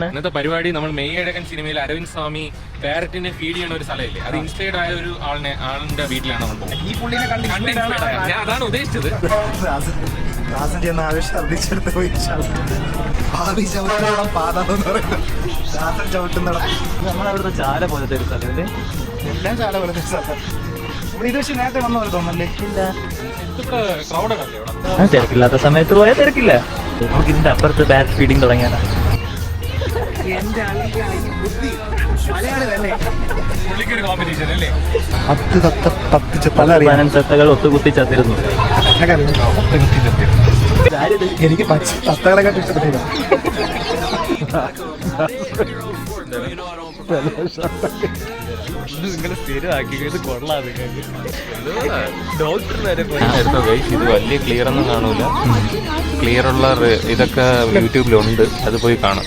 ഇന്നത്തെ പരിപാടി നമ്മൾ മെയ്യഴകൻ സിനിമയിൽ അരവിന്ദ് സ്വാമി പാരറ്റിനെ ഫീഡ് ചെയ്യുന്ന ഒരു സ്ഥലമില്ലേ, അത് ഇൻസ്പയർഡ് ആയ ഒരു ആളിന്റെ വീട്ടിലാണ് നമ്മൾ പോകുന്നത്. ഈ പുള്ളിനെ ഞാൻ അതാണ് ഉദ്ദേശിച്ചത്. ഛർദിച്ചെടുത്ത് പോയി ഭാവി ചവിട്ടോളം പാതാന്ന് പറയുന്നത് ദാസൻ ചവിട്ടുന്നിടം. നമ്മളവിടുത്തെ ചാല പോലത്തെ ഒരു സ്ഥലം, എല്ലാം ചാല പോലത്തെ സ്ഥലം. ഇത് പക്ഷെ നേരത്തെ വന്ന പോലെ തോന്നല്ലേ? തിരക്കില്ലാത്ത സമയത്ത് പോയാൽ തിരക്കില്ല. നമുക്ക് ഇതിന്റെ അപ്പുറത്ത് ബാറ്റ് ഫീഡിങ് തുടങ്ങിയാണ്. എന്റെ ബുദ്ധി മലയാളി തന്നെ. പുള്ളിക്കൊരു കോമ്പറ്റീഷൻ അല്ലേ? 10 പല തത്തകൾ ഒത്തുകുത്തി ചത്തിരുന്നു. എനിക്ക് തത്തകളെക്കാട്ട് ഇഷ്ടപ്പെട്ടില്ല. നിങ്ങൾ സ്ഥിരമാക്കിയത് കൊള്ളാം. ഡോക്ടർ വരെ ഇത് വലിയ ക്ലിയർ ഒന്നും കാണൂല. ക്ലിയർ ഉള്ള ഇതൊക്കെ യൂട്യൂബിലുണ്ട്, അത് പോയി കാണാം.